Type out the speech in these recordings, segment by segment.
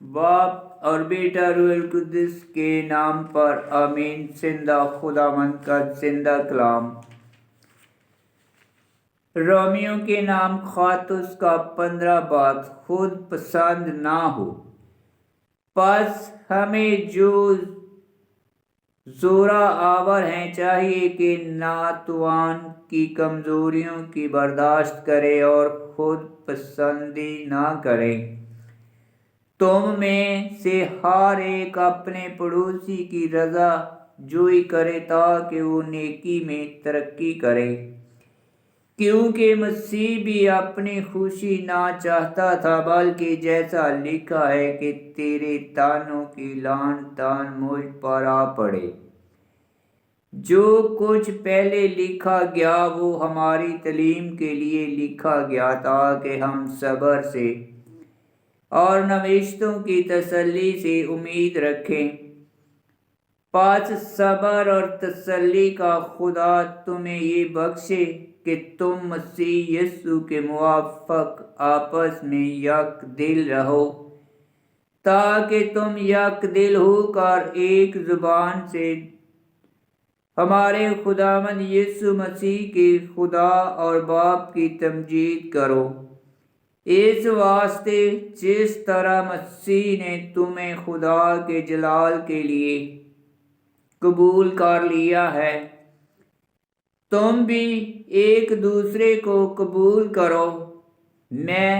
باپ اور بیٹا روح القدس کے نام پر آمین۔ زندہ خداوند کا زندہ کلام۔ رومیوں کے نام خط اس کا 15 بات خود پسند نہ ہو، پس ہمیں جو زورا آور ہیں چاہیے کہ ناتوان کی کمزوریوں کی برداشت کرے اور خود پسندی نہ کرے۔ تم میں سے ہر ایک اپنے پڑوسی کی رضا جوئی کرے تاکہ وہ نیکی میں ترقی کرے، کیونکہ مسیح بھی اپنی خوشی نہ چاہتا تھا، بلکہ جیسا لکھا ہے کہ تیرے تانوں کی لان تان مجھ پر آ پڑے۔ جو کچھ پہلے لکھا گیا وہ ہماری تعلیم کے لیے لکھا گیا تاکہ ہم صبر سے اور نوشتوں کی تسلی سے امید رکھیں۔ پس صبر اور تسلی کا خدا تمہیں یہ بخشے کہ تم مسیح یسوع کے موافق آپس میں یک دل رہو، تاکہ تم یک دل ہو کر ایک زبان سے ہمارے خداوند یسوع مسیح کے خدا اور باپ کی تمجید کرو۔ اس واسطے جس طرح مسیح نے تمہیں خدا کے جلال کے لیے قبول کر لیا ہے، تم بھی ایک دوسرے کو قبول کرو۔ میں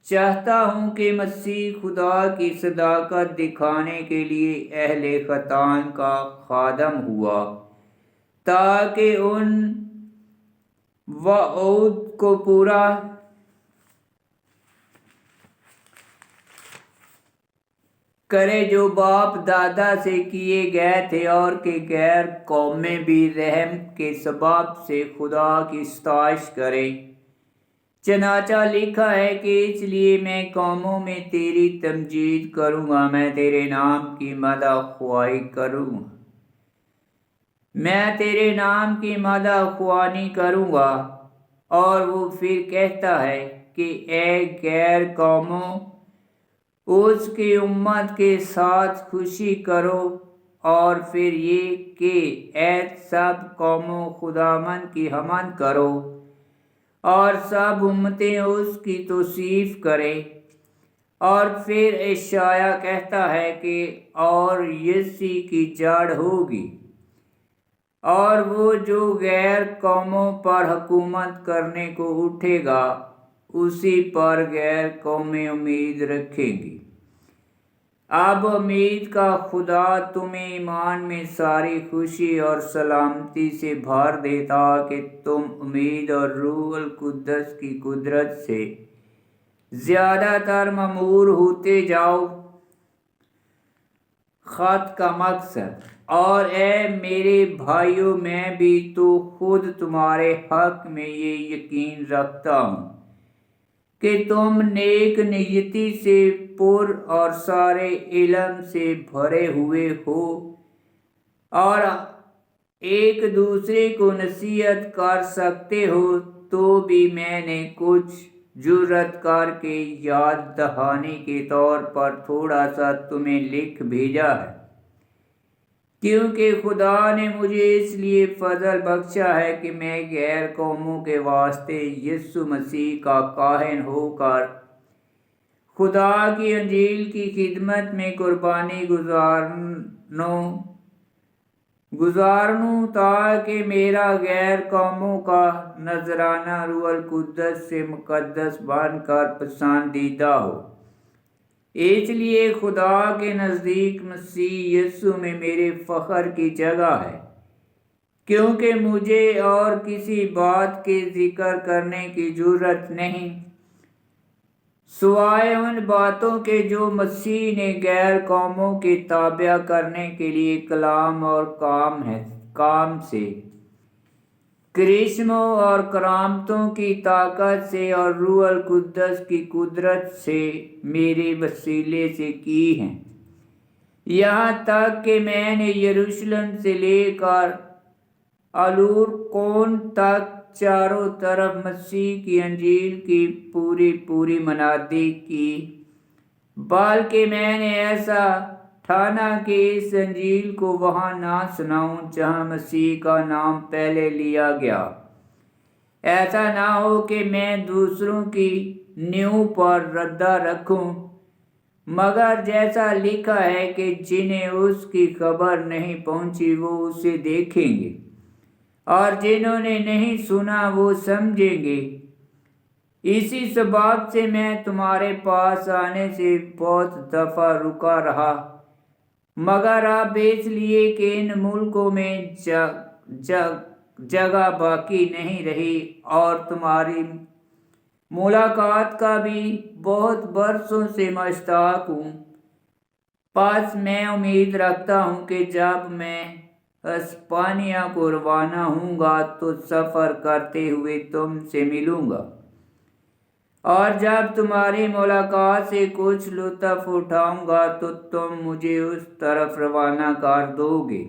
چاہتا ہوں کہ مسیح خدا کی صداقت دکھانے کے لیے اہل ختان کا خادم ہوا، تاکہ ان وعود کو پورا کرے جو باپ دادا سے کیے گئے تھے، اور کہ غیر قومیں بھی رحم کے سبب سے خدا کی ستائش کریں۔ چنانچہ لکھا ہے کہ اس لیے میں قوموں میں تیری تمجید کروں گا، میں تیرے نام کی مدح خواہی کروں گا، میں تیرے نام کی مدح خوانی کروں گا۔ اور وہ پھر کہتا ہے کہ اے غیر قوموں، اس کی امت کے ساتھ خوشی کرو۔ اور پھر یہ کہ اے سب قوموں، خداوند کی حمد کرو، اور سب امتیں اس کی توصیف کریں۔ اور پھر اشعیاء کہتا ہے کہ اور یسی کی جڑ ہوگی، اور وہ جو غیر قوموں پر حکومت کرنے کو اٹھے گا، اسی پر غیر قومیں امید رکھیں گی۔ اب امید کا خدا تمہیں ایمان میں ساری خوشی اور سلامتی سے بھر دے، تاکہ تم امید اور روح القدس کی قدرت سے زیادہ تر معمور ہوتے جاؤ۔ خط کا مقصد۔ اور اے میرے بھائیوں، میں بھی تو خود تمہارے حق میں یہ یقین رکھتا ہوں کہ تم نیک نیتی سے پر اور سارے علم سے بھرے ہوئے ہو، اور ایک دوسرے کو نصیحت کر سکتے ہو۔ تو بھی میں نے کچھ جرأت کر کے یاد دہانی کے طور پر تھوڑا سا تمہیں لکھ بھیجا ہے، کیونکہ خدا نے مجھے اس لیے فضل بخشا ہے کہ میں غیر قوموں کے واسطے یسوع مسیح کا کاہن ہو کر خدا کی انجیل کی خدمت میں قربانی گزارنوں، تاکہ میرا غیر قوموں کا نذرانہ روح القدس سے مقدس بن کر پسندیدہ ہو۔ اس لیے خدا کے نزدیک مسیح یسوع میں میرے فخر کی جگہ ہے، کیونکہ مجھے اور کسی بات کے ذکر کرنے کی جرأت نہیں، سوائے ان باتوں کے جو مسیح نے غیر قوموں کے تابع کرنے کے لیے کلام اور کام سے، کرشموں اور کرامتوں کی طاقت سے اور روح القدس کی قدرت سے میرے وسیلے سے کی ہیں، یہاں تک کہ میں نے یروشلم سے لے کر الورقون تک چاروں طرف مسیح کی انجیل کی پوری منادی کی، بلکہ میں نے ایسا ٹھانا کہ اس انجیل کو وہاں نہ سناؤں جہاں مسیح کا نام پہلے لیا گیا۔ ایسا نہ ہو کہ میں دوسروں کی نیو پر ردہ رکھوں، مگر جیسا لکھا ہے کہ جنہیں اس کی خبر نہیں پہنچی وہ اسے دیکھیں گے، اور جنہوں نے نہیں سنا وہ سمجھیں گے۔ اسی سبب سے میں تمہارے پاس آنے سے بہت دفعہ رکا رہا، مگر اب اس لیے کہ ان ملکوں میں جگہ باقی نہیں رہی، اور تمہاری ملاقات کا بھی بہت برسوں سے مشتاق ہوں۔ پس میں امید رکھتا ہوں کہ جب میں اسپانیہ کو روانہ ہوں گا تو سفر کرتے ہوئے تم سے ملوں گا، اور جب تمہاری ملاقات سے کچھ لطف اٹھاؤں گا تو تم مجھے اس طرف روانہ کر دو گے۔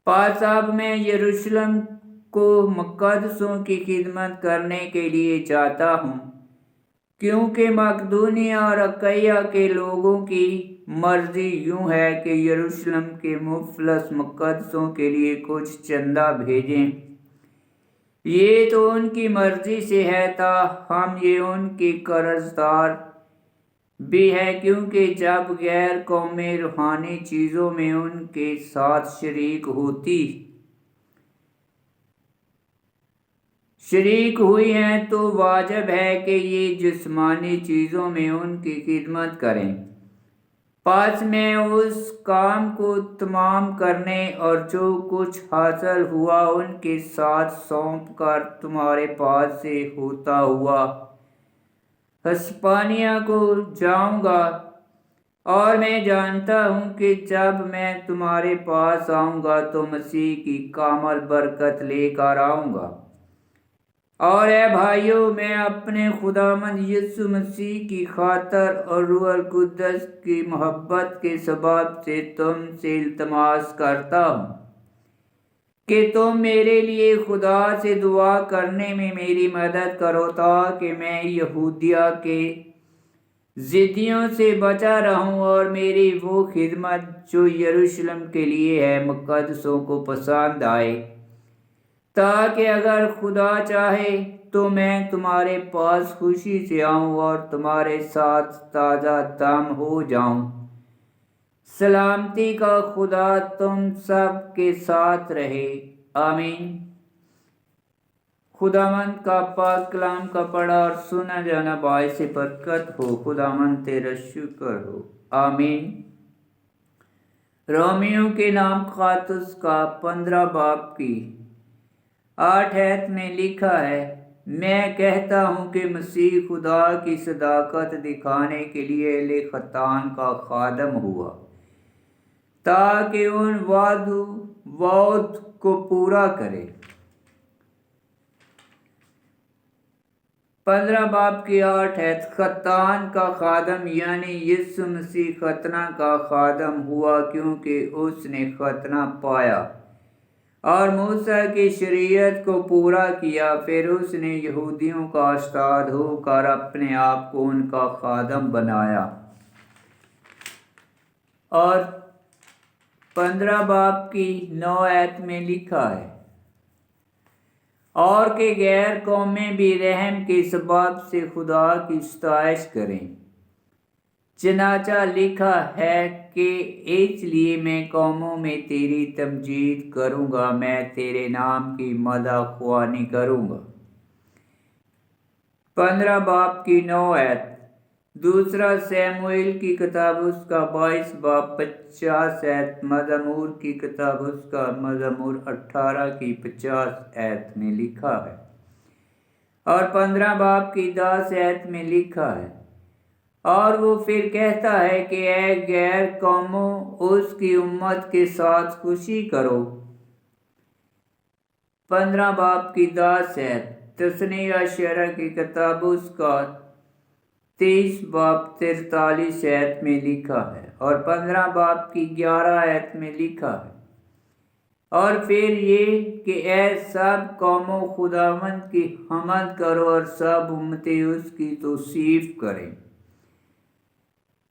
پس اب میں یروشلم کو مقدسوں کی خدمت کرنے کے لیے جاتا ہوں، کیونکہ مقدونیہ اور اکیہ کے لوگوں کی مرضی یوں ہے کہ یروشلم کے مفلس مقدسوں کے لیے کچھ چندہ بھیجیں۔ یہ تو ان کی مرضی سے ہے، تاہم یہ ان کی قرضدار بھی ہے، کیونکہ جب غیر قومیں روحانی چیزوں میں ان کے ساتھ شریک ہوئی ہیں تو واجب ہے کہ یہ جسمانی چیزوں میں ان کی خدمت کریں۔ پس میں اس کام کو تمام کرنے اور جو کچھ حاصل ہوا ان کے ساتھ سونپ کر تمہارے پاس سے ہوتا ہوا اسپانیہ کو جاؤں گا، اور میں جانتا ہوں کہ جب میں تمہارے پاس آؤں گا تو مسیح کی کامل برکت لے کر آؤں گا۔ اور اے بھائیو، میں اپنے خداوند یسوع مسیح کی خاطر اور روح القدس کی محبت کے سبب سے تم سے التماس کرتا ہوں کہ تم میرے لیے خدا سے دعا کرنے میں میری مدد کرو، تاکہ میں یہودیہ کے ضدیوں سے بچا رہوں اور میری وہ خدمت جو یروشلم کے لیے ہے مقدسوں کو پسند آئے، تاکہ اگر خدا چاہے تو میں تمہارے پاس خوشی سے آؤں اور تمہارے ساتھ تازہ دم ہو جاؤں۔ سلامتی کا خدا تم سب کے ساتھ رہے، آمین۔ خداوند کا پاک کلام کا پڑھا اور سنا جانا باعث برکت ہو۔ خداوند تیرا شکر ہو، آمین۔ رومیوں کے نام خط اس کا 15 باب کی 8 آیت میں لکھا ہے، میں کہتا ہوں کہ مسیح خدا کی صداقت دکھانے کے لیے اہل ختان کا خادم ہوا، تاکہ ان وعود کو پورا کرے۔ 15 باب کی 8 آیت، ختان کا خادم یعنی یسوع مسیح ختنہ کا خادم ہوا، کیونکہ اس نے ختنہ پایا اور موسیٰ کی شریعت کو پورا کیا، پھر اس نے یہودیوں کا استاد ہو کر اپنے آپ کو ان کا خادم بنایا۔ اور 15 باب کی 9 آیت میں لکھا ہے، اور کہ غیر قومیں بھی رحم کے سبب سے خدا کی ستائش کریں، چنانچہ لکھا ہے کہ اس لیے میں قوموں میں تیری تمجید کروں گا، میں تیرے نام کی مدح خوانی کروں گا۔ 15 باب کی 9 آیت، دوسرا سیموئیل کی کتاب اس کا 22 باب 50 آیت، مزمور کی کتاب اس کا مزمور 18 کی 50 آیت میں لکھا ہے، اور 15 باب کی 10 آیت میں لکھا ہے، اور وہ پھر کہتا ہے کہ اے غیر قوموں اس کی امت کے ساتھ خوشی کرو۔ 15 باب کی 10 آیت، تثنیہ شعراء کی کتاب اس کا 23 باب 43 آیت میں لکھا ہے، اور 15 باب کی 11 آیت میں لکھا ہے، اور پھر یہ کہ اے سب قوموں خداوند کی حمد کرو اور سب امتیں اس کی توصیف کریں۔